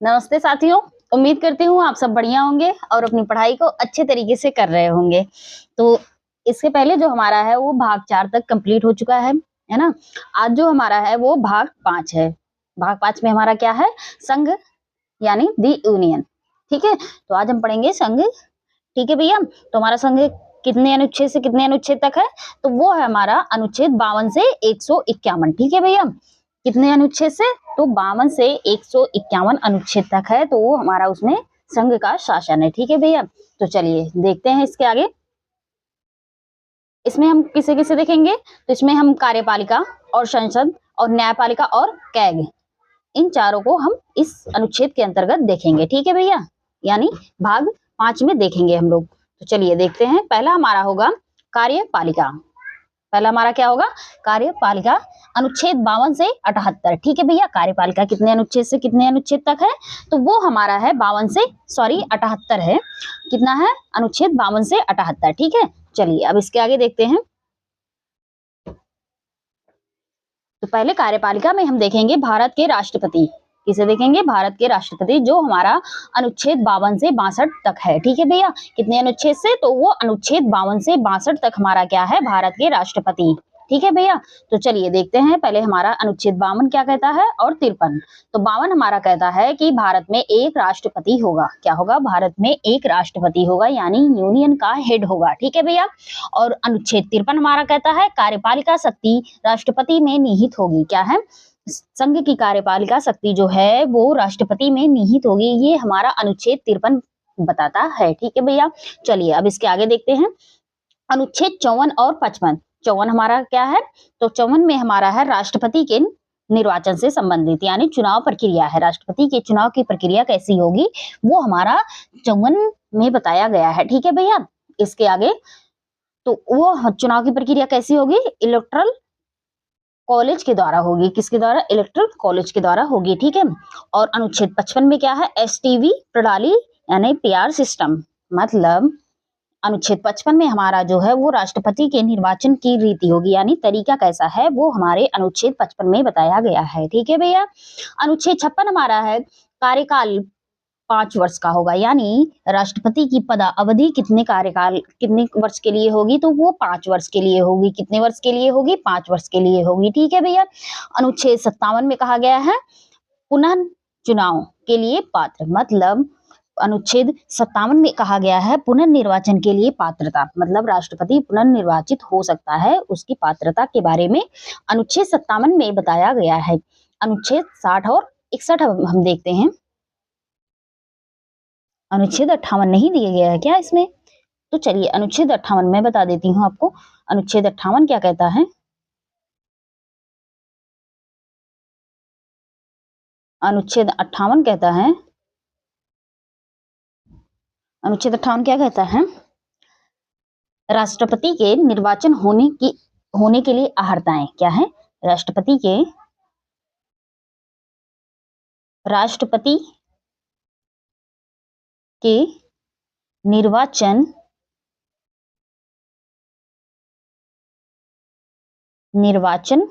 नमस्ते साथियों। उम्मीद करती हूँ आप सब बढ़िया होंगे और अपनी पढ़ाई को अच्छे तरीके से कर रहे होंगे। तो इसके पहले जो हमारा है वो भाग 4 तक कंप्लीट हो चुका है ना? आज जो हमारा है वो भाग 5 है। भाग 5 में हमारा क्या है? संघ यानी दी यूनियन। ठीक है? तो आज हम पढ़ेंगे संघ। ठीक है भैया? तो हमारा संघ कितने अनुच्छेद से कितने अनुच्छेद तक है? तो वो है हमारा अनुच्छेद 52 से 151। ठीक है भैया? कितने अनुच्छेद से? तो 52 से 151 अनुच्छेद तक है, तो वो हमारा उसमें संघ का शासन है। ठीक है भैया? तो चलिए देखते हैं इसके आगे। इसमें हम किसे किसे देखेंगे? तो इसमें हम कार्यपालिका और संसद और न्यायपालिका और कैग, इन चारों को हम इस अनुच्छेद के अंतर्गत देखेंगे। ठीक है भैया? यानी भाग 5 में देखेंगे हम लोग। तो चलिए देखते हैं। पहला हमारा होगा कार्यपालिका। पहला हमारा क्या होगा? कार्यपालिका, अनुच्छेद 52 से 78। ठीक है भैया? कार्यपालिका कितने अनुच्छेद से कितने अनुच्छेद तक है? तो वो हमारा है 52 से 78 है। कितना है? अनुच्छेद 52 से 78। ठीक है? चलिए अब इसके आगे देखते हैं। तो पहले कार्यपालिका में हम देखेंगे भारत के राष्ट्रपति। किसे देखेंगे? भारत के राष्ट्रपति, जो हमारा अनुच्छेद 52 से 62 तक है। ठीक है भैया? कितने अनुच्छेद से? तो वो अनुच्छेद 52 से 62 तक हमारा क्या है? भारत के राष्ट्रपति। ठीक है भैया? तो चलिए देखते हैं। पहले हमारा अनुच्छेद 52 क्या कहता है और 53। तो 52 हमारा कहता है कि भारत में एक राष्ट्रपति होगा। क्या होगा? भारत में एक राष्ट्रपति होगा, यानी यूनियन का हेड होगा। ठीक है भैया? और अनुच्छेद 53 हमारा कहता है कार्यपालिका शक्ति राष्ट्रपति में निहित होगी। क्या है? संघ की कार्यपालिका शक्ति जो है वो राष्ट्रपति में निहित होगी। ये हमारा अनुच्छेद 53 बताता है। ठीक है भैया? चलिए अब इसके आगे देखते हैं। अनुच्छेद 54 और 55। 54 हमारा क्या है? तो 54 में हमारा है राष्ट्रपति के निर्वाचन से संबंधित, यानी चुनाव प्रक्रिया है। राष्ट्रपति के चुनाव की प्रक्रिया कैसी होगी वो हमारा 54 में बताया गया है। ठीक है भैया? इसके आगे तो वो चुनाव की प्रक्रिया कैसी होगी? इलेक्टोरल कॉलेज के द्वारा होगी। किसके द्वारा? इलेक्टोरल कॉलेज के द्वारा होगी। ठीक है? और अनुच्छेद 55 में क्या है? एसटीवी प्रणाली यानी पीआर सिस्टम। मतलब अनुच्छेद 55 में हमारा जो है वो राष्ट्रपति के निर्वाचन की रीति होगी, यानी तरीका कैसा है वो हमारे अनुच्छेद 55 में बताया गया है। ठीक है भैया? अनुच्छेद 56 हमारा है कार्यकाल 5 वर्ष का होगा, यानी राष्ट्रपति की पदा अवधि कितने वर्ष के लिए होगी? तो वो 5 वर्ष के लिए होगी। कितने वर्ष के लिए होगी? 5 वर्ष के लिए होगी। ठीक है भैया? अनुच्छेद 57 में कहा गया है पुनः चुनाव के लिए पात्र। मतलब अनुच्छेद 57 में कहा गया है पुनर्निर्वाचन के लिए पात्रता, मतलब राष्ट्रपति पुनर्निर्वाचित हो सकता है, उसकी पात्रता के बारे में अनुच्छेद 57 में बताया गया है। अनुच्छेद 60 और 61 हम देखते हैं। अनुच्छेद 58 नहीं दिया गया है क्या इसमें? तो चलिए अनुच्छेद 58 में बता देती हूँ आपको। अनुच्छेद 58 क्या कहता है? अनुच्छेद 58 कहता है, अनुच्छेद 58 क्या कहता है? राष्ट्रपति के निर्वाचन होने के लिए अहर्ताएं क्या है? राष्ट्रपति के निर्वाचन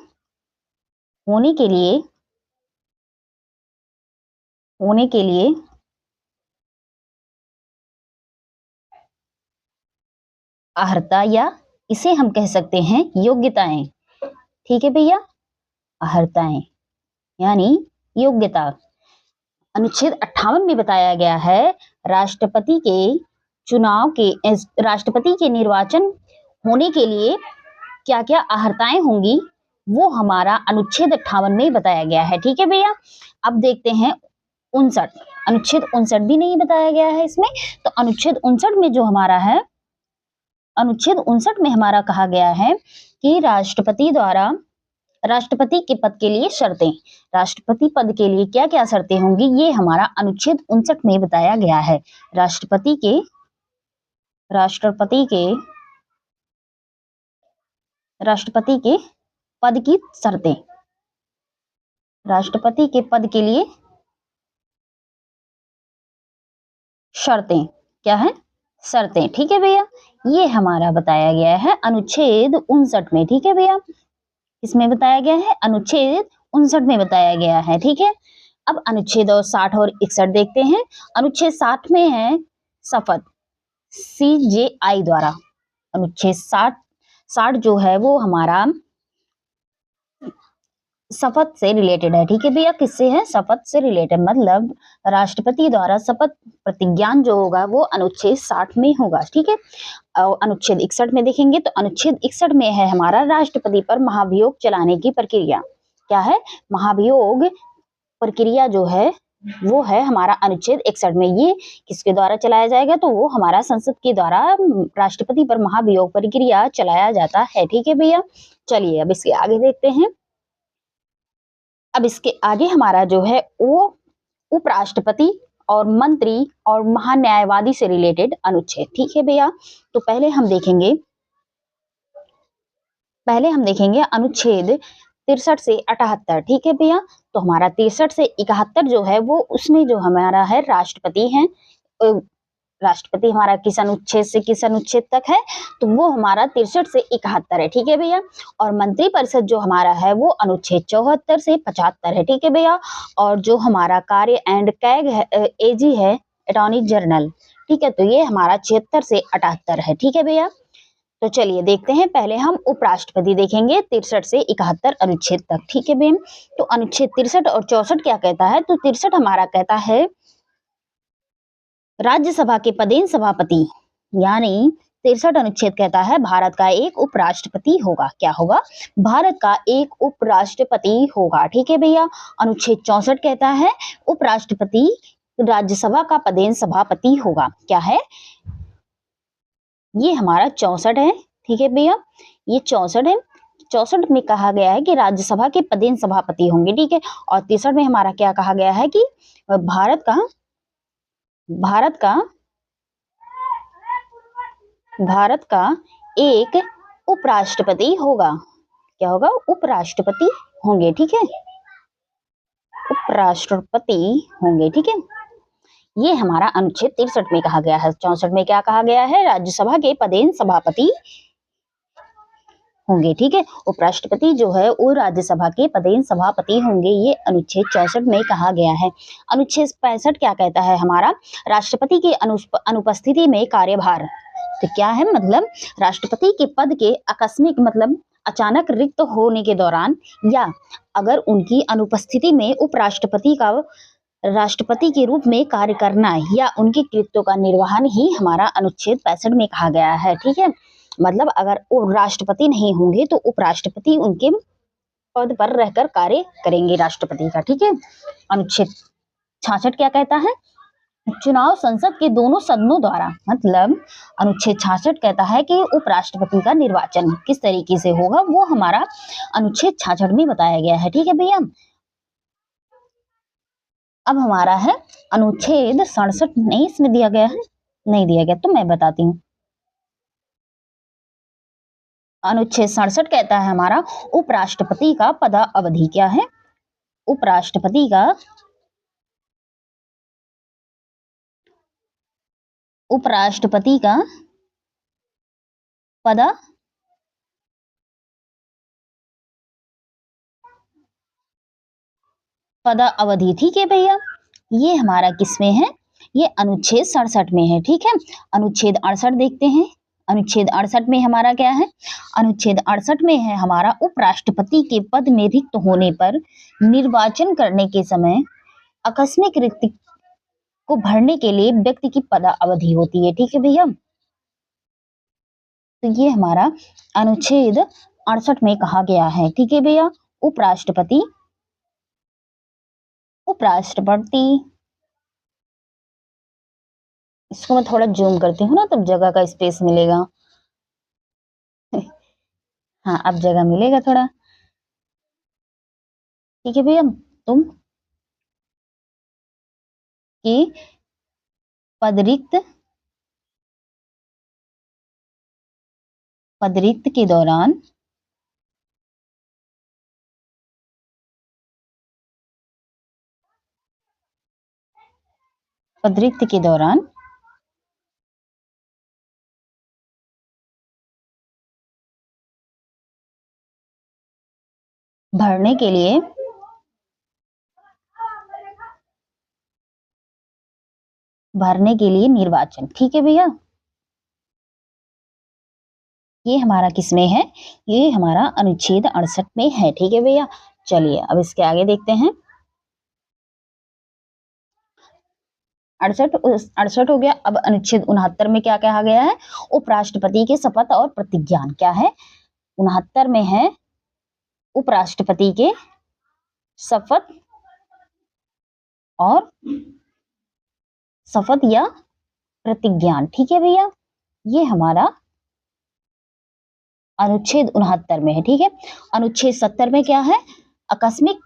होने के लिए अहर्ता, या इसे हम कह सकते हैं योग्यताएं। ठीक है भैया? अहर्ताएं यानी योग्यता। अनुच्छेद 58 में बताया गया है राष्ट्रपति के निर्वाचन होने के लिए क्या क्या अहर्ताएं होंगी, वो हमारा अनुच्छेद 58 में बताया गया है। ठीक है भैया? अब देखते हैं 59। अनुच्छेद 59 भी नहीं बताया गया है इसमें। तो अनुच्छेद 59 में जो हमारा है, अनुच्छेद 59 में हमारा कहा गया है कि राष्ट्रपति के पद के लिए शर्तें, राष्ट्रपति पद के लिए क्या क्या शर्तें होंगी, ये हमारा अनुच्छेद 59 में बताया गया है। राष्ट्रपति के पद की शर्तें, राष्ट्रपति के पद के लिए शर्तें क्या है? शर्तें। ठीक है भैया? ये हमारा बताया गया है अनुच्छेद 59 में। ठीक है भैया? इसमें बताया गया है अनुच्छेद 59 में बताया गया है। ठीक है? अब अनुच्छेद और 60 और 61 देखते हैं। अनुच्छेद 60 में है शपथ, CJI द्वारा। अनुच्छेद 60 जो है वो हमारा शपथ से रिलेटेड है। ठीक है भैया, किससे है? शपथ से रिलेटेड, मतलब राष्ट्रपति द्वारा शपथ प्रतिज्ञान जो होगा वो अनुच्छेद 60 में होगा। ठीक है, और अनुच्छेद 61 में देखेंगे तो अनुच्छेद 61 में है हमारा राष्ट्रपति पर महाभियोग चलाने की प्रक्रिया। क्या है? महाभियोग प्रक्रिया जो है वो है हमारा अनुच्छेद 61 में। ये किसके द्वारा चलाया जाएगा? तो वो हमारा संसद के द्वारा राष्ट्रपति पर महाभियोग प्रक्रिया चलाया जाता है। ठीक है भैया, चलिए अब इसके आगे देखते हैं। अब इसके आगे हमारा जो है वो उपराष्ट्रपति और मंत्री और महान्यायवादी से रिलेटेड अनुच्छेद। ठीक है भैया, तो पहले हम देखेंगे अनुच्छेद 63 से 78। ठीक है भैया, तो हमारा 63 से 71 जो है वो उसमें जो हमारा है राष्ट्रपति है। राष्ट्रपति हमारा किस अनुच्छेद से किस अनुच्छेद तक है? तो वो हमारा 63 से 71 है। ठीक है भैया, और मंत्रिपरिषद जो हमारा है वो अनुच्छेद 74 से 75 है। ठीक है भैया, और जो हमारा कार्य एंड कैग है, एजी है अटॉर्नी जनरल। ठीक है, तो ये हमारा 76 से 78 है। ठीक है भैया, तो चलिए देखते हैं। पहले हम उपराष्ट्रपति देखेंगे 63 से 71 अनुच्छेद तक। ठीक है भैया, तो अनुच्छेद 63 और 64 क्या कहता है? तो 63 हमारा कहता है राज्यसभा के पदेन सभापति, यानी 63 अनुच्छेद कहता है भारत का एक उपराष्ट्रपति होगा। क्या होगा? भारत का एक उपराष्ट्रपति होगा। ठीक है भैया, अनुच्छेद 64 कहता है उपराष्ट्रपति राज्यसभा का पदेन सभापति होगा। क्या है? ये हमारा 64 है। ठीक है भैया, ये 64 है। 64 में कहा गया है कि राज्यसभा के पदेन सभापति होंगे। ठीक है, और 63 में हमारा क्या कहा गया है कि भारत का एक उपराष्ट्रपति होगा। क्या होगा? उपराष्ट्रपति होंगे। ठीक है, उपराष्ट्रपति होंगे। ठीक है, ये हमारा अनुच्छेद 63 में कहा गया है। 64 में क्या कहा गया है? राज्यसभा के पदेन सभापति होंगे। ठीक है, उपराष्ट्रपति जो है वो राज्यसभा के पदेन सभापति होंगे। ये अनुच्छेद 64 में कहा गया है। अनुच्छेद 65 क्या कहता है हमारा? राष्ट्रपति की अनुपस्थिति में कार्यभार। तो क्या है? मतलब राष्ट्रपति के पद के आकस्मिक, मतलब अचानक रिक्त होने के दौरान, या अगर उनकी अनुपस्थिति में उपराष्ट्रपति का राष्ट्रपति के रूप में कार्य करना या उनके कृत्यों का निर्वहन ही हमारा अनुच्छेद 65 में कहा गया है। ठीक है, मतलब अगर वो राष्ट्रपति नहीं होंगे तो उपराष्ट्रपति उनके पद पर रहकर कार्य करेंगे राष्ट्रपति का। ठीक है, अनुच्छेद 66 क्या कहता है? चुनाव संसद के दोनों सदनों द्वारा। मतलब अनुच्छेद 66 कहता है कि उपराष्ट्रपति का निर्वाचन किस तरीके से होगा, वो हमारा अनुच्छेद 66 में बताया गया है। ठीक है भैया, अब हमारा है अनुच्छेद 67। नहीं इसमें दिया गया है, नहीं दिया गया तो मैं बताती हूँ। अनुच्छेद 67 कहता है हमारा उपराष्ट्रपति का पद अवधि। क्या है? उपराष्ट्रपति का पद अवधि। ठीक है भैया, ये हमारा किसमें है? ये अनुच्छेद 67 में है। ठीक है, अनुच्छेद 68 देखते हैं। अनुच्छेद 68 में हमारा क्या है? अनुच्छेद 68 में है हमारा उपराष्ट्रपति के पद में रिक्त होने पर निर्वाचन करने के समय आकस्मिक रिक्ति को भरने के लिए व्यक्ति की पद अवधि होती है। ठीक है भैया, तो ये हमारा अनुच्छेद 68 में कहा गया है। ठीक है भैया, उपराष्ट्रपति इसको मैं थोड़ा जूम करती हूँ ना, तब जगह का स्पेस मिलेगा। हाँ, अब जगह मिलेगा थोड़ा। ठीक है भैया, तुम कि पदरिक्त के दौरान भरने के लिए भरने के लिए निर्वाचन। ठीक है भैया, ये हमारा किसमें है, ये हमारा अनुच्छेद 68 में है। ठीक है भैया, चलिए अब इसके आगे देखते हैं। 68 हो गया। अब अनुच्छेद 69 में क्या कहा गया है, उपराष्ट्रपति के शपथ और प्रतिज्ञान। क्या है, 69 में है उपराष्ट्रपति के शपथ और शपथ या प्रतिज्ञान। ठीक है भैया, ये हमारा अनुच्छेद 69 में है। ठीक है, अनुच्छेद 70 में क्या है, आकस्मिक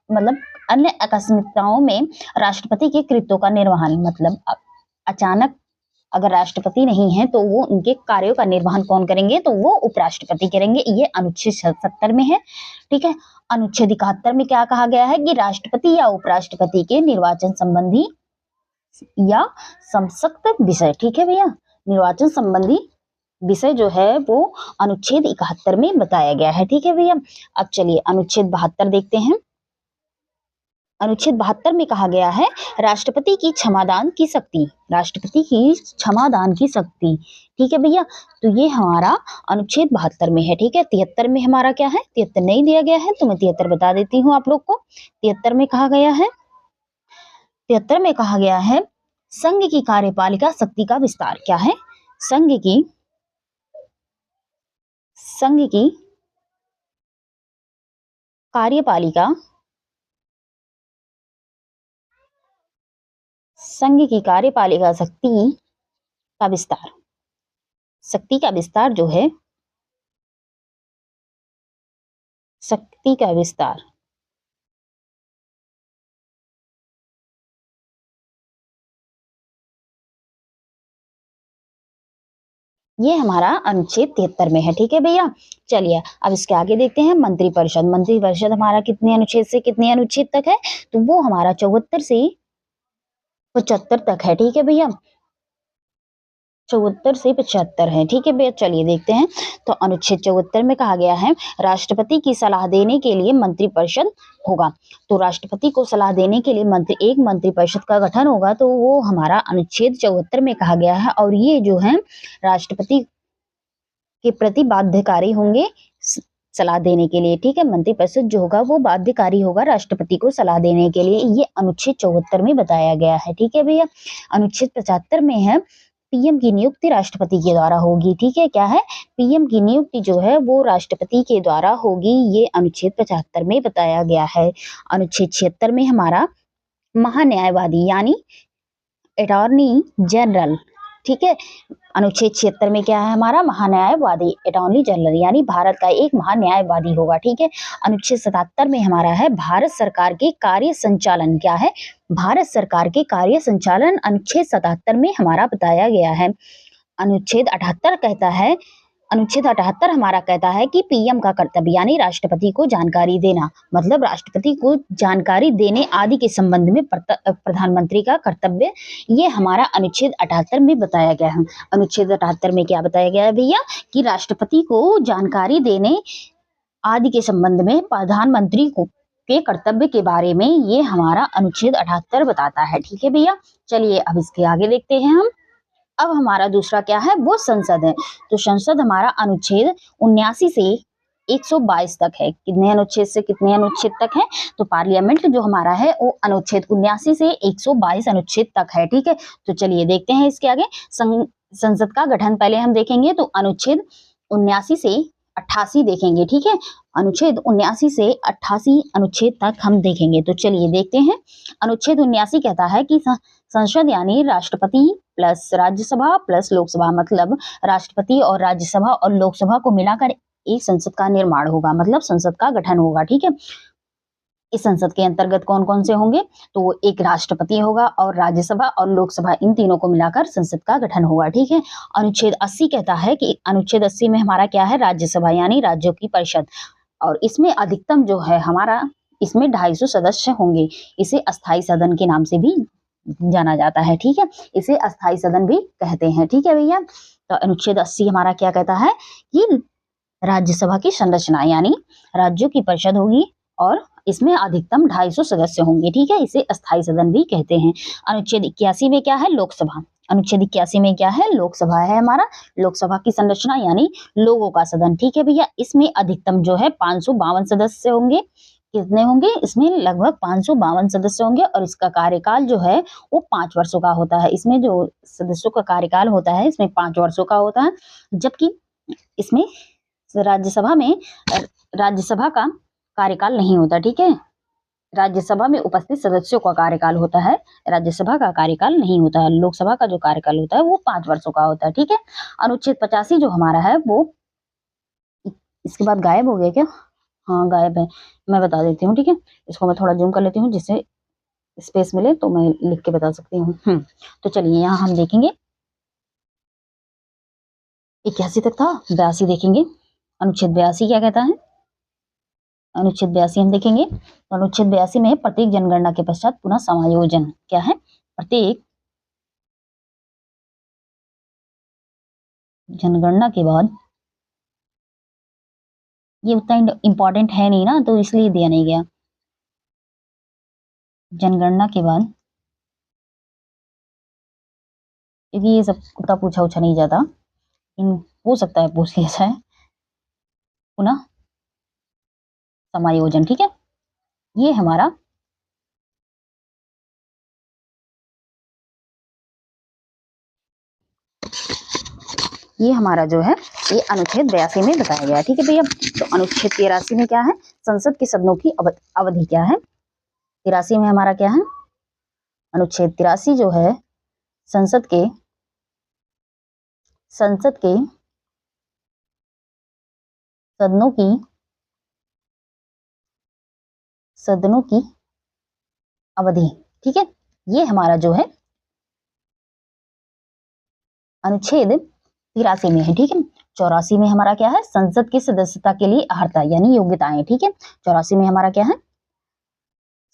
मतलब अन्य आकस्मिकताओं में राष्ट्रपति के कृत्यों का निर्वहन। मतलब अचानक अगर राष्ट्रपति नहीं है तो वो उनके कार्यों का निर्वहन कौन करेंगे, तो वो उपराष्ट्रपति करेंगे। ये अनुच्छेद 70 में है। ठीक है, अनुच्छेद 71 में क्या कहा गया है कि राष्ट्रपति या उपराष्ट्रपति के निर्वाचन संबंधी या संसक्त विषय। ठीक है भैया, निर्वाचन संबंधी विषय जो है वो अनुच्छेद 71 में बताया गया है। ठीक है भैया, अब चलिए अनुच्छेद 72 देखते हैं। अनुच्छेद 72 में कहा गया है राष्ट्रपति की क्षमादान की शक्ति, राष्ट्रपति की क्षमादान की शक्ति। ठीक है भैया, तो ये हमारा अनुच्छेद 72 में है। ठीक है, 73 में हमारा क्या है, 73 नहीं दिया गया है तो मैं 73 बता देती हूँ आप लोग को। 73 में कहा गया है, 73 में कहा गया है संघ की कार्यपालिका शक्ति का विस्तार। क्या है, संघ की कार्यपालिका, संघ की कार्यपालिका शक्ति का विस्तार, शक्ति का विस्तार जो है, शक्ति का विस्तार। ये हमारा अनुच्छेद 73 में है। ठीक है भैया, चलिए अब इसके आगे देखते हैं मंत्रिपरिषद। मंत्रिपरिषद हमारा कितने अनुच्छेद से कितने अनुच्छेद तक है, तो वो हमारा 74 से 75 तक है। ठीक है भैया, 74 से 75 है। ठीक है भैया, चलिए देखते हैं। तो अनुच्छेद 74 में कहा गया है राष्ट्रपति की सलाह देने के लिए मंत्रिपरिषद होगा। तो राष्ट्रपति को सलाह देने के लिए एक मंत्रिपरिषद का गठन होगा, तो वो हमारा अनुच्छेद 74 में कहा गया है। और ये जो है राष्ट्रपति के प्रति बाध्यकारी होंगे सलाह देने के लिए। ठीक है, मंत्रिपरिषद जो होगा वो बाध्यकारी होगा राष्ट्रपति को सलाह देने के लिए। ये अनुच्छेद 74 में बताया गया है। ठीक है भैया, अनुच्छेद 75 में है पीएम की नियुक्ति राष्ट्रपति के द्वारा होगी। ठीक है, क्या है, पीएम की नियुक्ति जो है वो राष्ट्रपति के द्वारा होगी। ये अनुच्छेद 75 में बताया गया है। अनुच्छेद 76 में हमारा महान्यायवादी यानी अटॉर्नी जनरल। ठीक है, अनुच्छेद 76 में क्या है हमारा, महान्यायवादी अटॉर्नी जनरल यानी भारत का एक महान्यायवादी होगा। ठीक है, अनुच्छेद 77 में हमारा है भारत सरकार के कार्य संचालन। क्या है, भारत सरकार के कार्य संचालन अनुच्छेद 77 में हमारा बताया गया है। अनुच्छेद 78 कहता है, अनुच्छेद 78 हमारा कहता है कि पीएम का कर्तव्य यानी राष्ट्रपति को जानकारी देना, मतलब राष्ट्रपति को जानकारी देने आदि के संबंध में प्रधानमंत्री का कर्तव्य, ये हमारा अनुच्छेद 78 में बताया गया है। अनुच्छेद 78 में क्या बताया गया है भैया, कि राष्ट्रपति को जानकारी देने आदि के संबंध में प्रधानमंत्री को के कर्तव्य के बारे में ये हमारा अनुच्छेद 78 बताता है। ठीक है भैया, चलिए अब इसके आगे देखते हैं हम। अब हमारा दूसरा क्या है, वो संसद है। तो संसद हमारा अनुच्छेद 79 से 122 तक है। कितने अनुच्छेद से कितने अनुच्छेद तक है, तो पार्लियामेंट जो हमारा है वो अनुच्छेद 79 से 122 अनुच्छेद तक है। ठीक है, तो चलिए देखते हैं इसके आगे। संसद का गठन पहले हम देखेंगे, तो अनुच्छेद 79 से 88 देखेंगे। ठीक है, अनुच्छेद 79 से 88 अनुच्छेद तक हम देखेंगे। तो चलिए देखते हैं। अनुच्छेद 79 कहता है कि संसद यानी राष्ट्रपति प्लस राज्यसभा प्लस लोकसभा, मतलब राष्ट्रपति और राज्यसभा और लोकसभा को मिलाकर एक संसद का निर्माण होगा, मतलब संसद का गठन होगा। ठीक है, इस संसद के अंतर्गत कौन कौन से होंगे, तो एक राष्ट्रपति होगा और राज्यसभा और लोकसभा, इन तीनों को मिलाकर संसद का गठन होगा। ठीक है, अनुच्छेद 80 कहता है कि अनुच्छेद 80 में हमारा क्या है, राज्यसभा यानी राज्यों की परिषद, और इसमें अधिकतम जो है हमारा, इसमें 250 सदस्य होंगे। इसे अस्थायी सदन के नाम से भी जाना जाता है। ठीक है, इसे अस्थायी सदन भी कहते हैं। ठीक है भैया, तो अनुच्छेद 80 हमारा क्या कहता है कि राज्यसभा की संरचना यानी राज्यों की परिषद होगी और इसमें अधिकतम 250 सदस्य होंगे, ठीक है, इसे अस्थायी सदन भी कहते हैं। अनुच्छेद 81 में क्या है? लोकसभा। अनुच्छेद 81 में क्या है? लोकसभा है हमारा, लोकसभा की संरचना यानी लोगों का सदन, ठीक है भैया। इसमें अधिकतम जो है 552 सदस्य होंगे। कितने होंगे? इसमें लगभग 552 सदस्य होंगे और इसका कार्यकाल जो है वो 5 वर्षों का होता है। इसमें जो सदस्यों का कार्यकाल होता है इसमें 5 वर्षों का होता है, जबकि इसमें राज्यसभा का कार्यकाल नहीं होता, ठीक है। राज्यसभा में उपस्थित सदस्यों का कार्यकाल होता है, राज्यसभा का कार्यकाल नहीं होता है। लोकसभा का जो कार्यकाल होता है वो 5 वर्षों का होता है, ठीक है। अनुच्छेद 85 जो हमारा है वो इसके बाद गायब हो गया क्या? हाँ गायब है, मैं बता देती हूँ, ठीक है। इसको मैं थोड़ा जूम कर लेती हूँ जिससे स्पेस मिले तो मैं लिख के बता सकती हूँ। तो चलिए यहाँ हम देखेंगे 81 तक था, 82 देखेंगे। अनुच्छेद 82 क्या कहता है? अनुच्छेद 82 हम देखेंगे तो अनुच्छेद 82 में प्रत्येक जनगणना के पश्चात पुनः समायोजन क्या है? प्रत्येक जनगणना के बाद, ये उतना इंपॉर्टेंट है नहीं ना तो इसलिए दिया नहीं गया। जनगणना के बाद, क्योंकि ये सब उतना पूछा नहीं जाता, हो सकता है पूछ लिया जाए। पुनः समायोजन, ठीक है, ये हमारा जो है ये अनुच्छेद 82 में बताया गया है, ठीक है भैया। तो अनुच्छेद 83 में क्या है? संसद के सदनों की अवधि क्या है? 83 में हमारा क्या है? अनुच्छेद 83 जो है संसद के सदनों की अवधि, ठीक है, ये हमारा जो है अनुच्छेद 83 में है, ठीक है। 84 में हमारा क्या है? संसद की सदस्यता के लिए अर्हता यानी योग्यताएं, ठीक है। 84 में हमारा क्या है?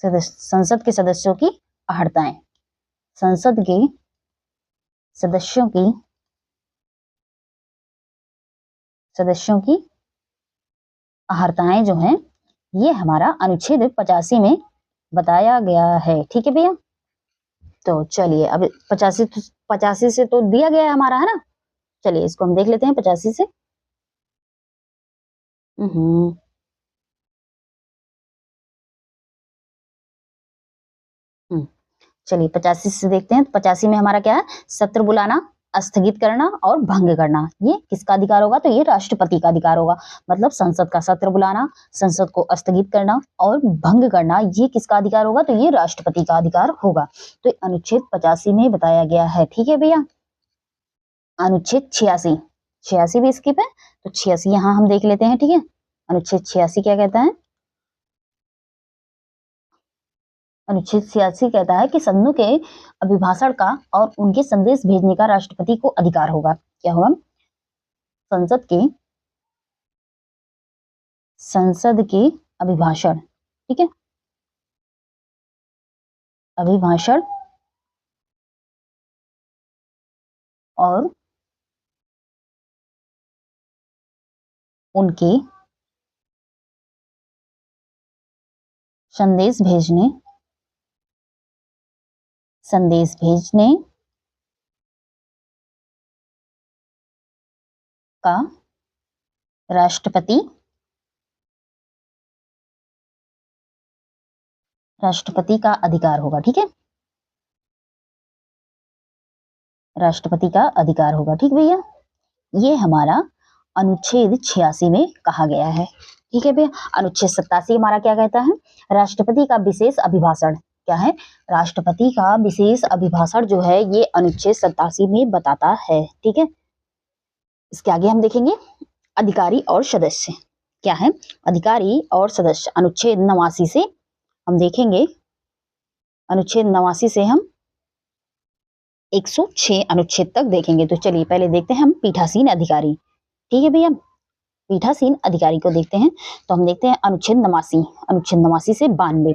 संसद के सदस्यों की अर्हताएं, संसद के सदस्यों की अर्हताएं जो हैं ये हमारा अनुच्छेद 85 में बताया गया है, ठीक है भैया। तो चलिए अब 85 से तो दिया गया है हमारा, है ना। चलिए इसको हम देख लेते हैं 85 से। चलिए 85 से देखते हैं। 85 में हमारा क्या है? सत्र बुलाना, स्थगित करना और भंग करना, ये किसका अधिकार होगा? तो ये राष्ट्रपति का अधिकार होगा। मतलब संसद का सत्र बुलाना, संसद को स्थगित करना और भंग करना, ये किसका अधिकार होगा? तो ये राष्ट्रपति का अधिकार होगा। तो अनुच्छेद 85 में बताया गया है, ठीक है भैया। अनुच्छेद 86 भी स्किप है तो 86 यहाँ हम देख लेते हैं, ठीक है। अनुच्छेद 86 क्या कहता है? अनुच्छेद 86 कहता है कि सदनों के अभिभाषण का और उनके संदेश भेजने का राष्ट्रपति को अधिकार होगा। क्या होगा? संसद के अभिभाषण, ठीक है, अभिभाषण और उनके संदेश भेजने का राष्ट्रपति का अधिकार होगा, ठीक है, राष्ट्रपति का अधिकार होगा, ठीक भैया। ये हमारा अनुच्छेद 86 में कहा गया है, ठीक है भैया। अनुच्छेद 87 हमारा क्या कहता है? राष्ट्रपति का विशेष अभिभाषण क्या है? राष्ट्रपति का विशेष अभिभाषण जो है ये अनुच्छेद 87 में बताता है, ठीक है। इसके आगे हम देखेंगे अधिकारी और सदस्य क्या है? अधिकारी और सदस्य अनुच्छेद 89 से हम देखेंगे, अनुच्छेद 89 से हम 106 अनुच्छेद तक देखेंगे। तो चलिए पहले देखते हैं हम पीठासीन अधिकारी, ठीक है भैया। पीठासीन अधिकारी को देखते हैं तो हम देखते हैं अनुच्छेद 89 से 92।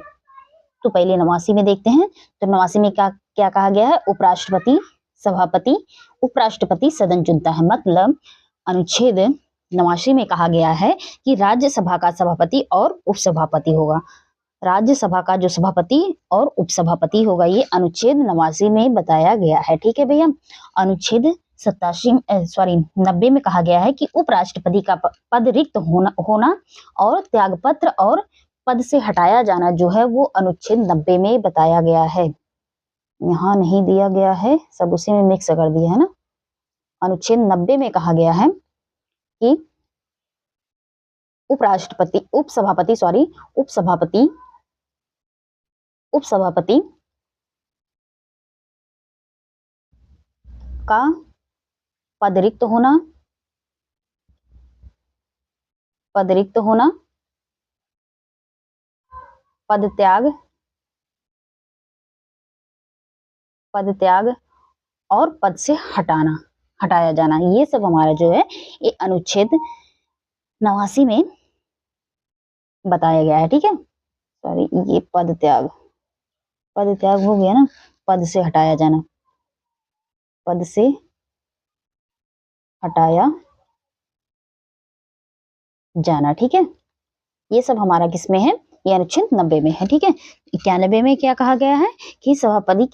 तो पहले 89 में देखते हैं। तो 89 में क्या कहा गया है? उपराष्ट्रपति, सभापति, उपराष्ट्रपति सदन चुनता है। मतलब अनुच्छेद 89 में कहा गया है कि राज्यसभा का सभापति और उपसभापति होगा। राज्यसभा का जो सभापति और उपसभापति होगा, ये अनुच्छेद 89 में बताया गया है। ठीक है भैया। अनुच्छेद 90 में कहा गया है कि उपराष्ट्रपति का पद रिक्त होना और त्यागपत्र और पद से हटाया जाना जो है वो अनुच्छेद 90 में बताया गया है। यहाँ नहीं दिया गया है, सब उसी में मिक्स कर दिया है ना। अनुच्छेद 90 में कहा गया है कि उपसभापति का पद रिक्त होना, पद त्याग और पद से हटाया जाना, ये सब हमारा जो है ये अनुच्छेद 89 में बताया गया है। ठीक है। सॉरी, ये पद त्याग हो गया ना, पद से हटाया जाना, पद से हटाया जाना। ठीक है। ये सब हमारा किसमें है, ये अनुच्छेद 90 में है। ठीक है। 91 में क्या कहा गया है कि सभापति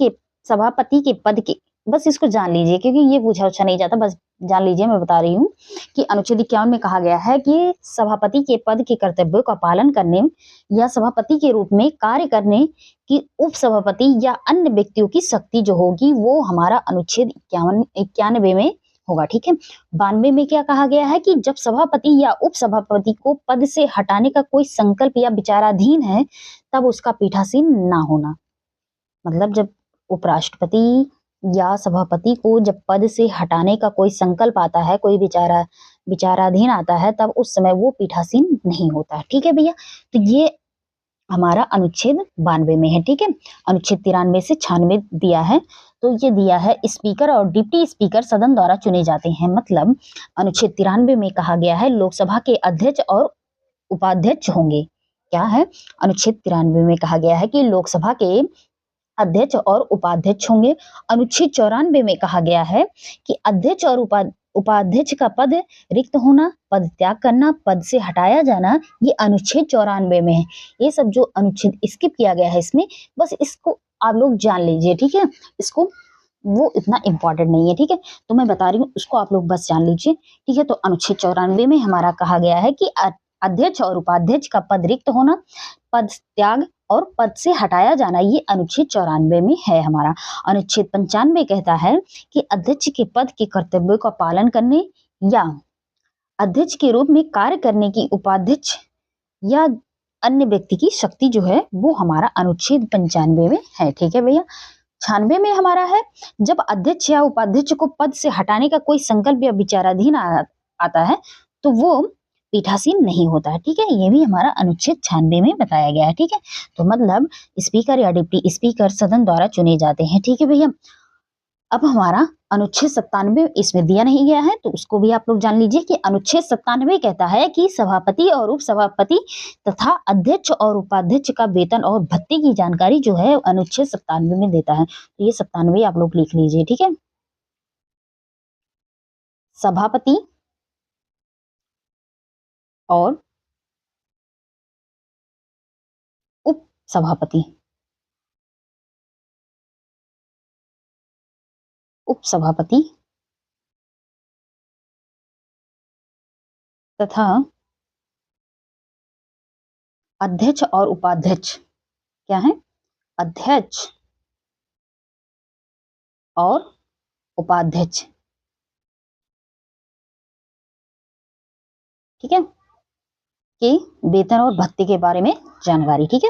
के पद के, बस इसको जान लीजिए क्योंकि ये पूछा उछा नहीं जाता, बस जान लीजिए। मैं बता रही हूँ कि अनुच्छेद 51 में कहा गया है कि सभापति के पद के कर्तव्यों का पालन करने या सभापति के रूप में कार्य करने की उपसभापति या अन्य व्यक्तियों की शक्ति जो होगी वो हमारा अनुच्छेद 91 में होगा। ठीक है। 92 में क्या कहा गया है कि जब सभापति या उपसभापति को पद से हटाने का कोई संकल्प या विचाराधीन है तब उसका पीठासीन ना होना। मतलब जब उपराष्ट्रपति या सभापति को जब पद से हटाने का कोई संकल्प आता है, कोई विचाराधीन आता है, तब उस समय वो पीठासीन नहीं होता। ठीक है भैया। तो ये हमारा अनुच्छेद 92 में है। ठीक है। अनुच्छेद 93 से 96 दिया है, तो ये दिया है स्पीकर और डिप्टी स्पीकर सदन द्वारा चुने जाते हैं। मतलब अनुच्छेद 93 में कहा गया है लोकसभा के अध्यक्ष और उपाध्यक्ष होंगे। क्या है, अनुच्छेद 93 में कहा गया है कि लोकसभा के अध्यक्ष और उपाध्यक्ष होंगे। अनुच्छेद 94 में कहा गया है कि अध्यक्ष और उपाध्यक्ष का पद रिक्त होना, पद त्याग करना, पद से हटाया जाना, ये अनुच्छेद 94 में है। ये सब जो अनुच्छेद स्किप किया गया है इसमें, बस इसको आप लोग जान लीजिए। ठीक है। इसको वो इतना इम्पोर्टेंट नहीं है। ठीक है। तो मैं बता रही हूँ, उसको आप लोग बस जान लीजिए। ठीक है। तो अनुच्छेद 94 में हमारा कहा गया है कि अध्यक्ष और उपाध्यक्ष का पद रिक्त होना, पद त्याग और पद से हटाया जाना, ये अनुच्छेद 94 में है हमारा। अनुच्छेद 95 कहता है कि अध्यक्ष के पद के कर्तव्यों का पालन करने या अध्यक्ष के रूप में कार्य करने की उपाध्यक्ष या अन्य व्यक्ति की शक्ति जो है वो हमारा अनुच्छेद 95 में है। ठीक है भैया। 96 में हमारा है जब अध्यक्ष या उपाध्यक्ष को पद से हटाने का कोई संकल्प या विचाराधीन आता है तो वो पीठासीन नहीं होता है। ठीक है। ये भी हमारा अनुच्छेद 96 में बताया गया है। ठीक है। तो मतलब स्पीकर या डिप्टी स्पीकर सदन द्वारा चुने जाते हैं। ठीक है भैया। अब हमारा अनुच्छेद 97 इसमें दिया नहीं गया है, तो उसको भी आप लोग जान लीजिए कि अनुच्छेद 97 कहता है कि सभापति और उपसभापति तथा अध्यक्ष और उपाध्यक्ष का वेतन और भत्ते की जानकारी जो है अनुच्छेद 97 में देता है। तो ये 97 आप लोग लिख लीजिए। ठीक है। सभापति और उपसभापति तथा अध्यक्ष और उपाध्यक्ष, क्या है, अध्यक्ष और उपाध्यक्ष। ठीक है। के वेतन और भत्ते के बारे में जानकारी। ठीक है।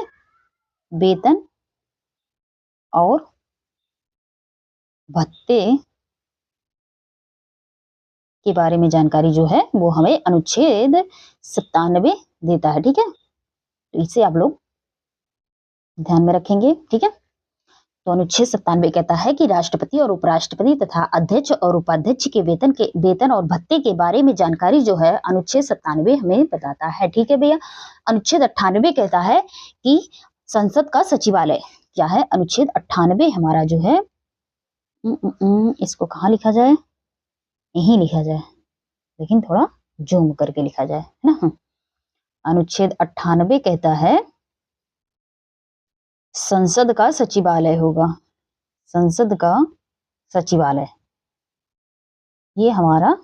वेतन और भत्ते के बारे में जानकारी जो है वो हमें अनुच्छेद 97 देता है। ठीक है। तो इसे आप लोग ध्यान में रखेंगे। ठीक है। तो अनुच्छेद 97 कहता है कि राष्ट्रपति और उपराष्ट्रपति तथा अध्यक्ष और उपाध्यक्ष के वेतन और भत्ते के बारे में जानकारी जो है अनुच्छेद 97 हमें बताता है। ठीक है भैया। अनुच्छेद 98 कहता है कि संसद का सचिवालय क्या है। अनुच्छेद 98 हमारा जो है, इसको कहाँ लिखा जाए, यहीं लिखा जाए, लेकिन थोड़ा जूम करके लिखा जाए, है ना। अनुच्छेद 98 कहता है संसद का सचिवालय होगा, संसद का सचिवालय। ये हमारा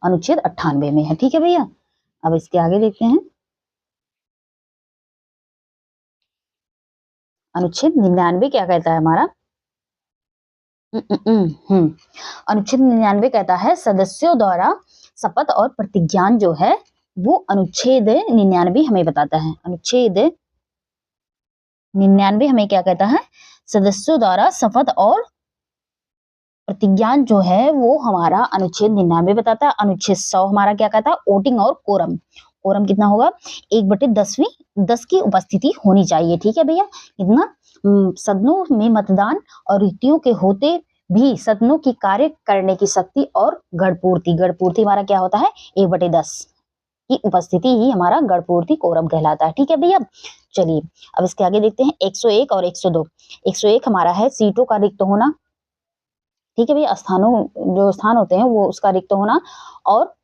अनुच्छेद 98 में है। ठीक है भैया, अब इसके आगे देखते हैं। अनुच्छेद 99 क्या कहता है हमारा? अनुच्छेद 99 कहता है सदस्यों द्वारा शपथ और प्रतिज्ञान जो है वो अनुच्छेद 99 हमें बताता है। अनुच्छेद 99 हमें क्या कहता है? सदस्यों द्वारा शपथ और प्रतिज्ञान जो है वो हमारा अनुच्छेद 99 बताता है। अनुच्छेद 100 हमारा क्या कहता है? वोटिंग और कोरम। कोरम कितना होगा? 1/10 की उपस्थिति होनी चाहिए। ठीक है भैया, कितना? सदनों में मतदान और रीतियों के होते भी सदनों की कार्य करने की शक्ति और गणपूर्ति हमारा क्या होता है? 1/10 की उपस्थिति ही हमारा गणपूर्ति कोरम कहलाता है। ठीक है भैया, चलिए अब इसके आगे देखते हैं 101 और 102। 101 हमारा है सीटों का रिक्त होना। ठीक है भैया, जो स्थान होते हैं वो उसका रिक्त होना, और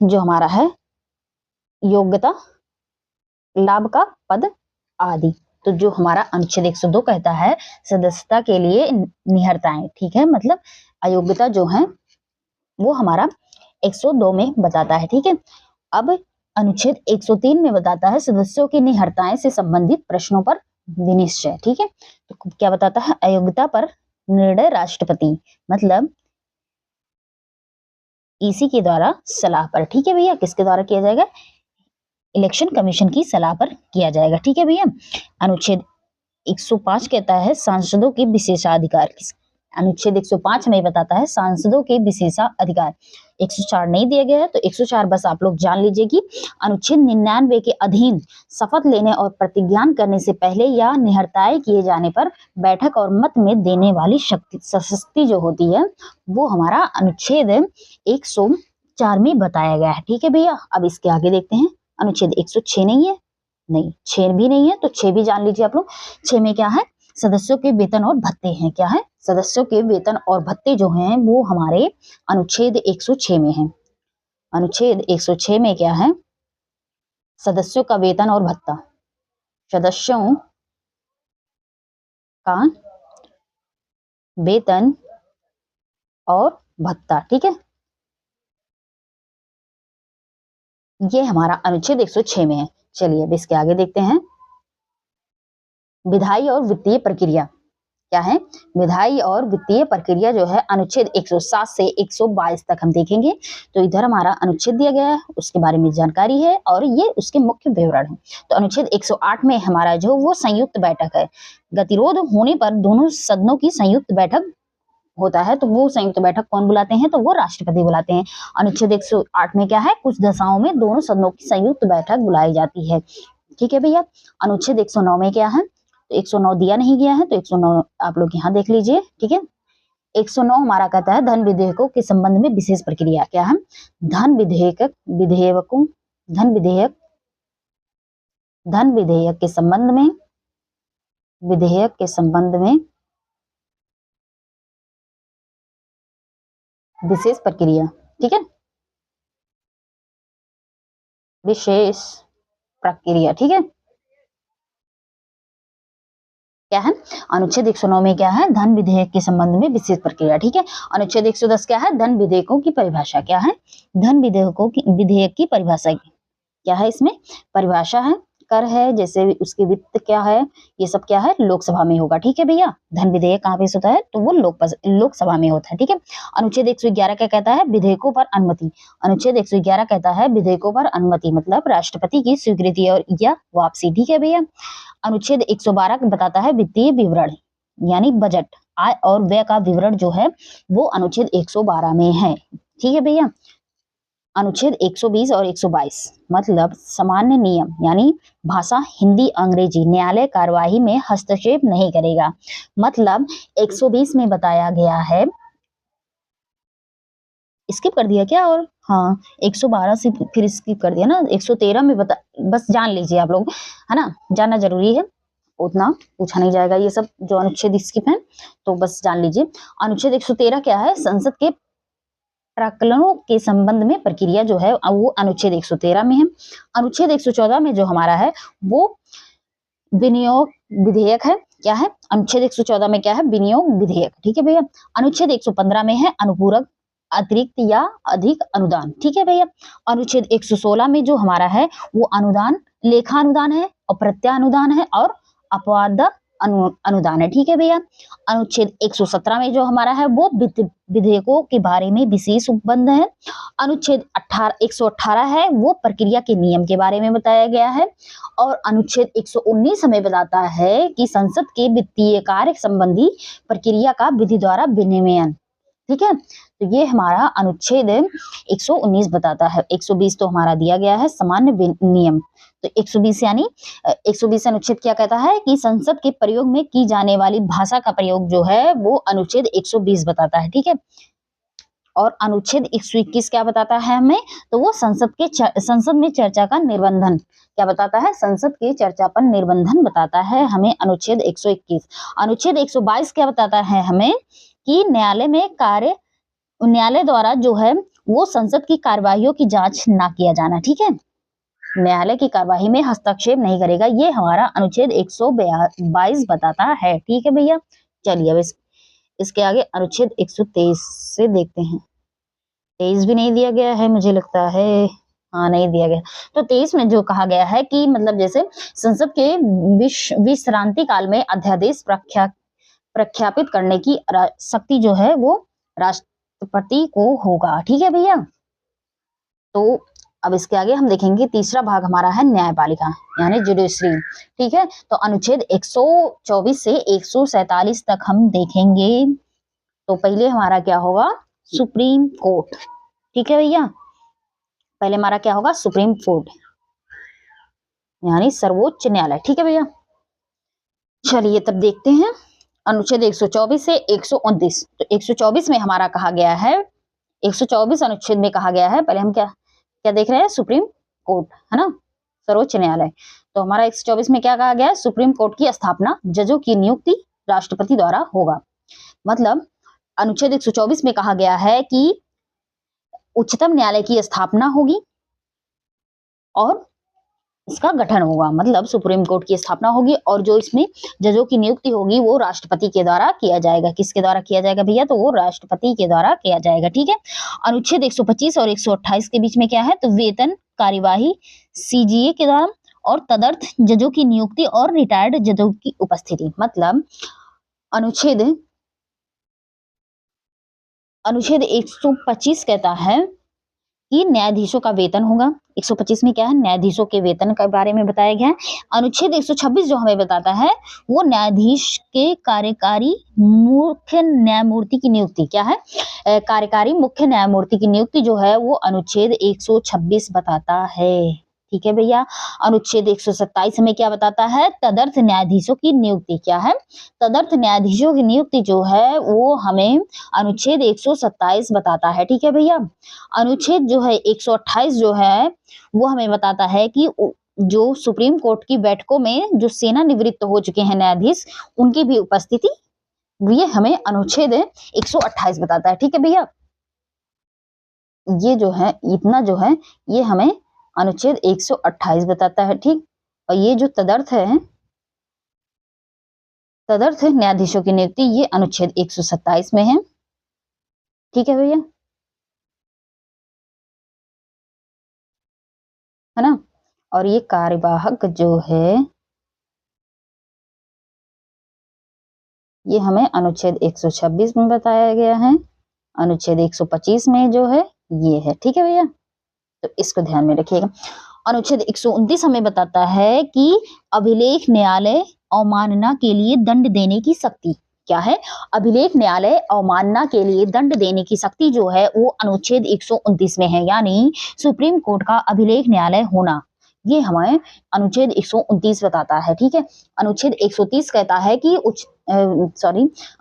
जो हमारा है योग्यता लाभ का पद आदि। तो जो हमारा अनुच्छेद 102 कहता है सदस्यता के लिए निहरताएं। ठीक है, मतलब अयोग्यता जो है वो हमारा 102 में बताता है। ठीक है, अब अनुच्छेद 103 में बताता है सदस्यों की निहरताएं से संबंधित प्रश्नों पर विनिश्चय। ठीक है, तो क्या बताता है? अयोग्यता पर निर्णय राष्ट्रपति, मतलब ईसी के द्वारा सलाह पर। ठीक है भैया, किसके द्वारा किया जाएगा? इलेक्शन कमीशन की सलाह पर किया जाएगा। ठीक है भैया, अनुच्छेद 105 कहता है सांसदों के विशेषाधिकार। अनुच्छेद 105 हमें बताता है सांसदों के विशेषाधिकार। 104 नहीं दिया गया है, तो 104 बस आप लोग जान लीजिए कि अनुच्छेद 99 के अधीन शपथ लेने और प्रतिज्ञान करने से पहले या निहरताएं किए जाने पर बैठक और मत में देने वाली शक्ति जो होती है वो हमारा अनुच्छेद 104 में बताया गया है। ठीक है भैया, अब इसके आगे देखते हैं। अनुच्छेद 106 नहीं है, नहीं 6 भी नहीं है, तो 6 भी जान लीजिए आप लोग। 6 में क्या है? सदस्यों के वेतन और भत्ते हैं। क्या है? सदस्यों के वेतन और भत्ते जो हैं वो हमारे अनुच्छेद 106 में है। अनुच्छेद 106 में क्या है? सदस्यों का वेतन और भत्ता, सदस्यों का वेतन और भत्ता। ठीक है, ये हमारा अनुच्छेद 106 में है। चलिए अब इसके आगे देखते हैं। विधायी और वित्तीय प्रक्रिया क्या है? विधायी और वित्तीय प्रक्रिया जो है अनुच्छेद 107 से 122 तक हम देखेंगे। तो इधर हमारा अनुच्छेद दिया गया है, उसके बारे में जानकारी है और ये उसके मुख्य विवरण है। तो अनुच्छेद 108 में हमारा जो वो संयुक्त बैठक है, गतिरोध होने पर दोनों सदनों की संयुक्त बैठक होता है, तो वो संयुक्त बैठक कौन बुलाते हैं? तो वो राष्ट्रपति बुलाते हैं। अनुच्छेद 108 में क्या है? कुछ दशाओं में दोनों सदनों की संयुक्त बैठक बुलाई जाती है। ठीक है भैया, अनुच्छेद 109 में क्या है? तो 109 दिया नहीं गया है, तो 109 आप लोग यहाँ देख लीजिए। ठीक है, 109 हमारा कहता है धन विधेयकों के संबंध में विशेष प्रक्रिया। क्या है? धन विधेयक के संबंध में विशेष प्रक्रिया। ठीक है, विशेष प्रक्रिया। ठीक है, क्या है? अनुच्छेद 109 में क्या है? धन विधेयक के संबंध में विशेष प्रक्रिया। ठीक है, अनुच्छेद 110 क्या है? धन विधेयकों की परिभाषा। क्या है? धन विधेयक की परिभाषा क्या है? इसमें परिभाषा है, कर है, जैसे उसके वित्त क्या है, ये सब क्या है? लोकसभा में होगा। ठीक है भैया, धन विधेयक कहाँ पे होता है? तो वो लोकसभा में होता है। ठीक है, अनुच्छेद 111 क्या कहता है? विधेयकों पर अनुमति। अनुच्छेद 111 कहता है विधेयकों पर अनुमति मतलब राष्ट्रपति की स्वीकृति और या वापसी। ठीक है भैया, अनुच्छेद 112 बताता है वित्तीय विवरण यानी बजट, आय और व्यय का विवरण जो है वो अनुच्छेद 112 में है। ठीक है भैया, अनुच्छेद 120 और 122 मतलब सामान्य नियम यानी भाषा हिंदी अंग्रेजी न्यायालय कार्यवाही में हस्तक्षेप नहीं करेगा। मतलब 120 में बताया गया है, स्किप कर दिया क्या? और हाँ, 112 से फिर स्किप कर दिया ना। 113 में बस जान लीजिए आप लोग, है ना, जानना जरूरी है, उतना पूछा नहीं जाएगा ये सब जो अनुच्छेद स्किप है, तो बस जान लीजिए। अनुच्छेद 113 क्या है? संसद के प्रकरणों के संबंध में प्रक्रिया जो है वो अनुच्छेद 113 में है। अनुच्छेद 114 में जो हमारा है वो विनियोग विधेयक है। क्या है? अनुच्छेद 114 में क्या है? विनियोग विधेयक। ठीक है भैया। अनुच्छेद 115 में है अनुपूरक अतिरिक्त या अधिक अनुदान। ठीक है भैया। अनुच्छेद 116 में जो हमारा है वो अनुदान लेखा अनुदान है, अप्रत्यानुदान है और अपवाद अनुदान है। ठीक है भैया। अनुच्छेद 117 में जो हमारा है वो विधेयकों के बारे में विशेष उपबंध है। अनुच्छेद 118 है वो प्रक्रिया के नियम के बारे में बताया गया है। और अनुच्छेद 119 हमें बताता है कि संसद के वित्तीय कार्य संबंधी प्रक्रिया का विधि द्वारा विनियमन। ठीक है। तो ये हमारा अनुच्छेद 119 बताता है। 120 तो हमारा दिया गया है सामान्य नियम। तो 120 यानी 120 अनुच्छेद क्या कहता है कि संसद के प्रयोग में की जाने वाली भाषा का प्रयोग जो है वो अनुच्छेद 120 बताता है। ठीक है। और अनुच्छेद 121 क्या बताता है हमें? तो वो संसद में चर्चा का निर्बंधन क्या बताता है? संसद की चर्चा पर निर्बंधन बताता है हमें अनुच्छेद 121। अनुच्छेद 122 क्या बताता है हमें कि न्यायालय द्वारा जो है वो संसद की कार्यवाहियों की जांच ना किया जाना। ठीक है। न्यायालय की कार्यवाही में हस्तक्षेप नहीं करेगा, ये हमारा अनुच्छेद 122 बताता है। ठीक है भैया। चलिए अब इसके आगे अनुच्छेद 123 से देखते हैं। 23 भी नहीं दिया गया है मुझे लगता है। हाँ, नहीं दिया गया। तो 23 में जो कहा गया है कि मतलब जैसे संसद के विश्रांति काल में अध्यादेश प्रख्यापित करने की शक्ति जो है वो राष्ट्रपति को होगा। ठीक है भैया। तो अब इसके आगे हम देखेंगे तीसरा भाग हमारा है न्यायपालिका यानी जुडिशरी। ठीक है। तो अनुच्छेद 124 से 147 तक हम देखेंगे। तो पहले हमारा क्या होगा? Supreme court. ठीक है भैया। पहले हमारा क्या होगा? सुप्रीम कोर्ट यानी सर्वोच्च न्यायालय। ठीक है भैया। चलिए तब देखते हैं अनुच्छेद 124 से 129। तो 124 में हमारा कहा गया है, 124 अनुच्छेद में कहा गया है, पहले हम क्या देख रहे हैं? सुप्रीम कोर्ट है ना, सर्वोच्च न्यायालय। तो हमारा 124 में क्या कहा गया है? सुप्रीम कोर्ट की स्थापना जजों की नियुक्ति राष्ट्रपति द्वारा होगा। मतलब अनुच्छेद 124 में कहा गया है कि उच्चतम न्यायालय की स्थापना होगी और इसका गठन होगा। मतलब सुप्रीम कोर्ट की स्थापना होगी और जो इसमें जजों की नियुक्ति होगी वो राष्ट्रपति के द्वारा किया जाएगा। किसके द्वारा किया जाएगा भैया? तो वो राष्ट्रपति के द्वारा किया जाएगा। ठीक है। अनुच्छेद 125 और 128 के बीच में क्या है? तो वेतन कार्यवाही सीजीए के द्वारा और तदर्थ जजों की नियुक्ति और रिटायर्ड जजों की उपस्थिति। मतलब अनुच्छेद 125 कहता है कि न्यायाधीशों का वेतन होगा। 125 में क्या है? न्यायाधीशों के वेतन के बारे में बताया गया है। अनुच्छेद 126 जो हमें बताता है वो न्यायाधीश के कार्यकारी मुख्य न्यायमूर्ति की नियुक्ति क्या है? कार्यकारी मुख्य न्यायमूर्ति की नियुक्ति जो है वो अनुच्छेद 126 बताता है। ठीक है भैया। अनुच्छेद 127 में क्या बताता है? तदर्थ न्यायाधीशों की नियुक्ति क्या है? तदर्थ न्यायाधीशों की नियुक्ति जो है वो हमें अनुच्छेद 127 बताता है। ठीक है भैया। अनुच्छेद जो है 128 जो है वो हमें बताता है कि जो सुप्रीम कोर्ट की बैठकों में जो सेना निवृत्त हो चुके हैं न्यायाधीश उनकी भी उपस्थिति, ये हमें अनुच्छेद 128 बताता है। ठीक है भैया। ये जो है इतना जो है ये हमें अनुच्छेद 128 बताता है। ठीक। और ये जो तदर्थ न्यायाधीशों की नियुक्ति ये अनुच्छेद 127 में है। ठीक है भैया, है ना। और ये कार्यवाहक जो है ये हमें अनुच्छेद 126 में बताया गया है। अनुच्छेद 125 में जो है ये है। ठीक है भैया। तो इसको ध्यान में रखिएगा। अनुच्छेद 129 हमें बताता है कि अभिलेख न्यायालय अवमानना के लिए दंड देने की शक्ति क्या है? अभिलेख न्यायालय अवमानना के लिए दंड देने की शक्ति जो है वो अनुच्छेद 129 में है। यानी सुप्रीम कोर्ट का अभिलेख न्यायालय होना ये हमें अनुच्छेद 129 बताता है। ठीक है, अनुच्छेद 130 कहता है कि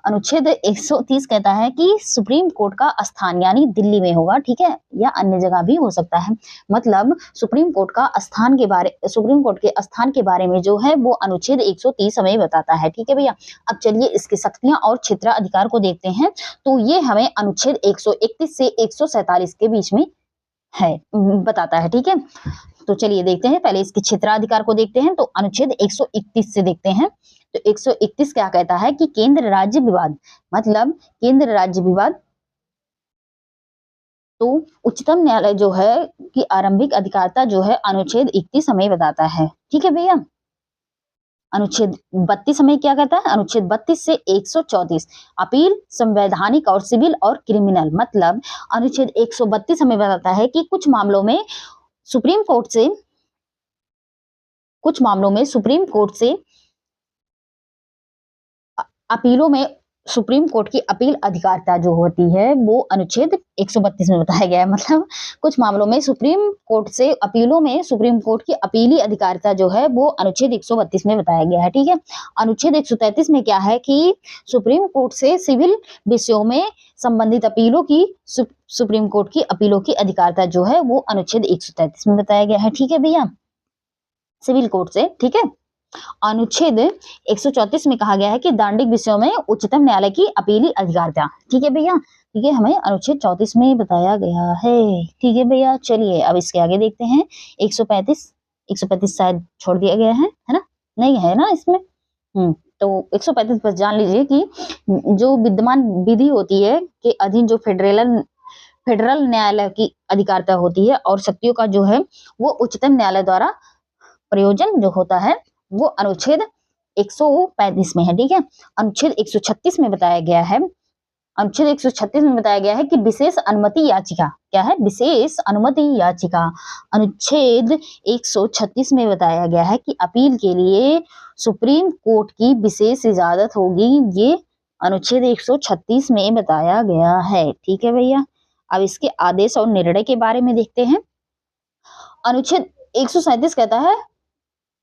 अनुच्छेद 130 कहता है कि सुप्रीम कोर्ट का स्थान यानी दिल्ली में होगा। ठीक है, या अन्य जगह भी हो सकता है। मतलब सुप्रीम कोर्ट के स्थान के बारे में जो है वो अनुच्छेद 130 हमें बताता है। ठीक है भैया, अब चलिए इसकी शक्तियां और क्षेत्राधिकार को देखते हैं। तो ये हमें अनुच्छेद 131 से 147 के बीच में है बताता है। ठीक है, तो चलिए देखते हैं, पहले इसके क्षेत्राधिकार को देखते हैं। तो अनुच्छेद 131 से देखते हैं। तो 131 क्या कहता है कि केंद्र राज्य विवाद, मतलब केंद्र राज्य विवाद, तो उच्चतम न्यायालय जो है कि आरंभिक अधिकारता जो है अनुच्छेद 31 हमें बताता है। ठीक है भैया, अनुच्छेद 32 हमें क्या कहता है, अनुच्छेद 32 से 134 अपील संवैधानिक और सिविल और क्रिमिनल, मतलब अनुच्छेद 132 हमें बताता है कि कुछ मामलों में सुप्रीम कोर्ट से अपीलों में सुप्रीम कोर्ट की अपील अधिकारिता जो होती है वो अनुच्छेद 132 में बताया गया है। मतलब कुछ मामलों में सुप्रीम कोर्ट से अपीलों में सुप्रीम कोर्ट की अपीली अधिकारिता जो है वो अनुच्छेद 132 में बताया गया है। ठीक है, अनुच्छेद 133 में क्या है कि सुप्रीम कोर्ट से सिविल विषयों में संबंधित अपीलों की सुप्रीम कोर्ट की अपीलों की अधिकारिता जो है वो अनुच्छेद 133 में बताया गया है। ठीक है भैया, सिविल कोर्ट से। ठीक है, अनुच्छेद 134 में कहा गया है कि दांडिक विषयों में उच्चतम न्यायालय की अपीली अधिकारिता। ठीक है भैया, ठीक है, हमें अनुच्छेद 34 में बताया गया है। ठीक है भैया, चलिए अब इसके आगे देखते हैं। 135 शायद छोड़ दिया गया है ना, नहीं है ना इसमें। तो 135 बस जान लीजिए कि जो विद्यमान विधि होती है के अधीन जो फेडरल न्यायालय की अधिकारिता होती है और शक्तियों का जो है वो उच्चतम न्यायालय द्वारा प्रयोजन जो होता है वो अनुच्छेद 135 में है। ठीक है, अनुच्छेद 136 में बताया गया है, अनुच्छेद 136 में बताया गया है कि विशेष अनुमति याचिका, क्या है, विशेष अनुमति याचिका। अनुच्छेद 136 में बताया गया है कि अपील के लिए सुप्रीम कोर्ट की विशेष इजाजत होगी। ये अनुच्छेद 136 में बताया गया है। ठीक है भैया, अब इसके आदेश और निर्णय के बारे में देखते हैं। अनुच्छेद 137 कहता है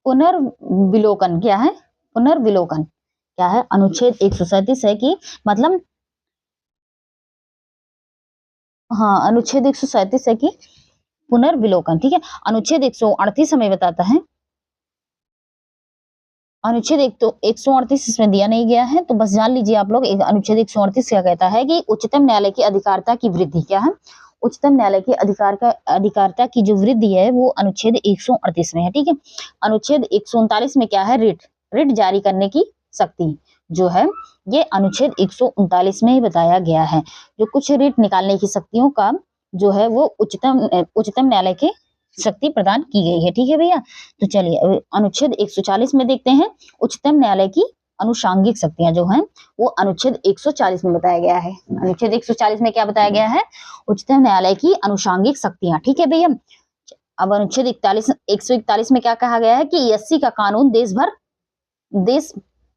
पुनर्विलोकन, क्या है, पुनर्विलोकन क्या है, अनुच्छेद 137 है कि मतलब हाँ, अनुच्छेद 137 है कि पुनर्विलोकन। ठीक है, अनुच्छेद 138 हमें बताता है, अनुच्छेद 138 इसमें दिया नहीं गया है तो बस जान लीजिए आप लोग। अनुच्छेद 138 क्या कहता है कि उच्चतम न्यायालय की अधिकारिता की वृद्धि, क्या है, उच्चतम न्यायालय की अधिकारिता की जो वृद्धि है वो अनुच्छेद 138 में है। ठीक है, अनुच्छेद 139 में क्या है, रिट जारी करने की शक्ति जो है ये अनुच्छेद 139 में ही बताया गया है। जो कुछ रिट निकालने की शक्तियों का जो है वो उच्चतम न्यायालय के शक्ति प्रदान की गई है। ठीक है भैया, तो चलिए अनुच्छेद 140 में देखते हैं। उच्चतम न्यायालय की अनुषांगिक शक्तियां जो हैं वो अनुच्छेद 140 में बताया गया है। अनुच्छेद 140 में क्या बताया गया है, उच्चतम न्यायालय की अनुषांगिक शक्तियां। ठीक है भैया, अब अनुच्छेद 141 में क्या कहा गया है कि एससी का कानून देश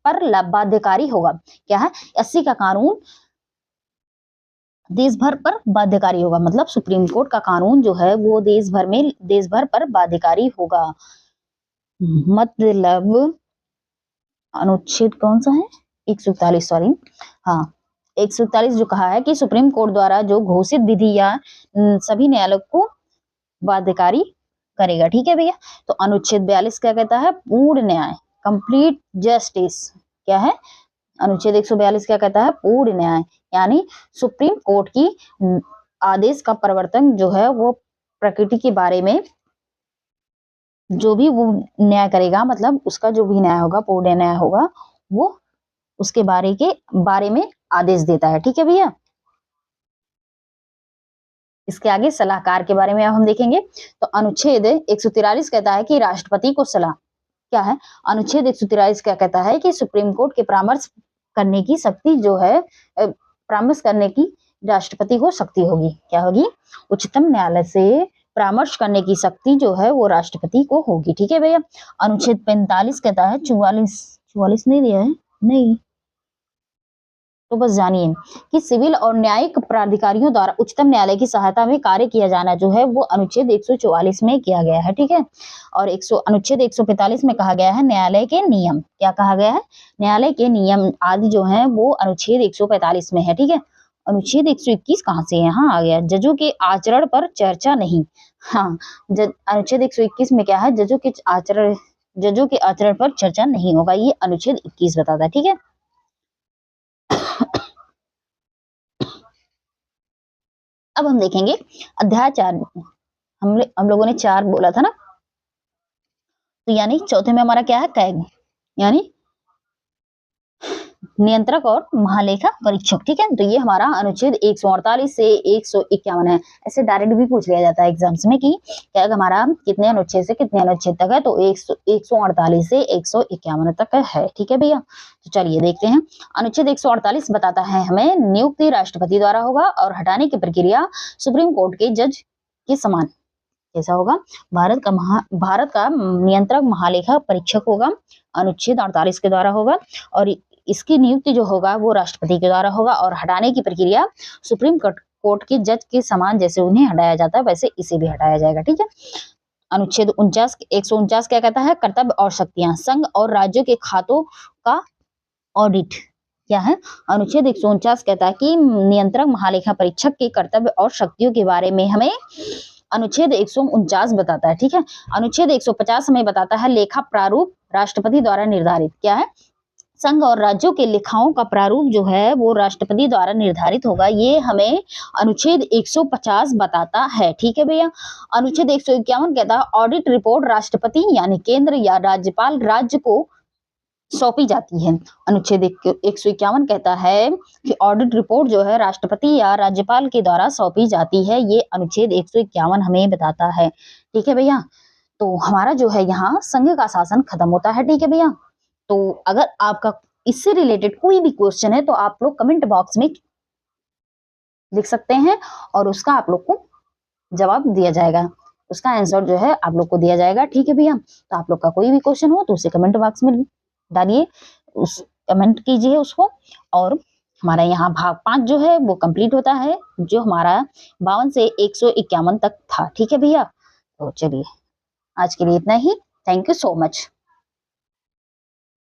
पर बाध्यकारी होगा। क्या है, एससी का कानून देश भर पर बाध्यकारी होगा, मतलब सुप्रीम कोर्ट का कानून जो है वो देश भर पर बाध्यकारी होगा। मतलब अनुच्छेद कौन सा है, 141, सॉरी, हाँ 141 जो कहा है कि सुप्रीम कोर्ट द्वारा जो घोषित विधि या सभी न्यायालयों को बाध्यकारी करेगा। ठीक है भैया, तो अनुच्छेद 42 क्या कहता है, पूर्ण न्याय, कंप्लीट जस्टिस, क्या है, अनुच्छेद 142 क्या कहता है, पूर्ण न्याय, यानी सुप्रीम कोर्ट की आदेश का प्रवर्तन जो है वो प्रकृति के बारे में जो भी वो न्याय करेगा, मतलब उसका जो भी न्याय होगा, पूर्ण न्याय होगा, वो उसके बारे में आदेश देता है। ठीक है भैया, इसके आगे सलाहकार के बारे में अब हम देखेंगे। तो अनुच्छेद 143 कहता है कि राष्ट्रपति को सलाह, क्या है, अनुच्छेद 143 क्या कहता है कि सुप्रीम कोर्ट के परामर्श करने की शक्ति जो है, परामर्श करने की राष्ट्रपति को शक्ति होगी। क्या होगी, उच्चतम न्यायालय से परामर्श करने की शक्ति जो है वो राष्ट्रपति को होगी। ठीक है भैया, अनुच्छेद 45 कहता है, 44 नहीं दिया है, नहीं तो बस जानिए कि सिविल और न्यायिक प्राधिकारियों द्वारा उच्चतम न्यायालय की सहायता में कार्य किया जाना जो है वो अनुच्छेद 144 में किया गया है, ठीक है। और अनुच्छेद 145 में कहा गया है न्यायालय के नियम, क्या कहा गया है, न्यायालय के नियम आदि जो है वो अनुच्छेद 145 में है, ठीक है। अनुच्छेद 121 कहाँ से है, हाँ आ गया, जजों के आचरण पर चर्चा नहीं। हाँ, अनुच्छेद 121 में क्या है, जजों के आचरण पर चर्चा नहीं होगा, ये अनुच्छेद 21 बताता है, ठीक है। अब हम देखेंगे अध्याय 4। हम लोगों ने 4 बोला था ना, तो यानी चौथे में हमारा क्या है, कैग, यानी नियंत्रक और महालेखा परीक्षक, ठीक है। तो ये हमारा अनुच्छेद 148 से 151 है। ऐसे डायरेक्ट भी पूछ लिया जाता है एग्जाम्स में कि कैग हमारा कितने अनुच्छेद से कितने अनुच्छेद तक है, तो 148 से 151 तक है, ठीक है भैया। तो चलिए देखते हैं। अनुच्छेद 148 बताता है हमें नियुक्ति राष्ट्रपति द्वारा होगा और हटाने की प्रक्रिया सुप्रीम कोर्ट के जज के समान कैसा होगा, भारत का नियंत्रक महालेखा परीक्षक होगा, अनुच्छेद 48 के द्वारा होगा, और इसकी नियुक्ति जो होगा वो राष्ट्रपति के द्वारा होगा, और हटाने की प्रक्रिया सुप्रीम कोर्ट के जज के समान, जैसे उन्हें हटाया जाता है वैसे इसे भी हटाया जाएगा, ठीक है। अनुच्छेद 149 क्या कहता है, कर्तव्य और शक्तियां, संघ और राज्यों के खातों का ऑडिट क्या है, अनुच्छेद 149 कहता है कि नियंत्रक महालेखा परीक्षक के कर्तव्य और शक्तियों के बारे में हमें अनुच्छेद 149 बताता है, ठीक है। अनुच्छेद 150 हमें बताता है लेखा प्रारूप राष्ट्रपति द्वारा निर्धारित, क्या है, संघ और राज्यों के लेखाओं का प्रारूप जो है वो राष्ट्रपति द्वारा निर्धारित होगा, ये हमें अनुच्छेद 150 बताता है, ठीक है भैया। अनुच्छेद 151 कहता है ऑडिट रिपोर्ट राष्ट्रपति यानी केंद्र या राज्यपाल राज्य को सौंपी जाती है। अनुच्छेद 151 कहता है कि ऑडिट रिपोर्ट जो है राष्ट्रपति या राज्यपाल के द्वारा सौंपी जाती है, ये अनुच्छेद 151 हमें बताता है, ठीक है भैया। तो हमारा जो है यहाँ संघ का शासन खत्म होता है, ठीक है भैया। तो अगर आपका इससे रिलेटेड कोई भी क्वेश्चन है तो आप लोग कमेंट बॉक्स में लिख सकते हैं और उसका आप लोग को जवाब दिया जाएगा, उसका आंसर जो है आप लोग को दिया जाएगा, ठीक है भैया। तो आप लोग का कोई भी क्वेश्चन हो तो उसे कमेंट बॉक्स में डालिए, उस कमेंट कीजिए उसको। और हमारा यहाँ भाग 5 जो है वो कंप्लीट होता है, जो हमारा 52 से 151 तक था, ठीक है भैया। तो चलिए आज के लिए इतना ही, थैंक यू सो मच।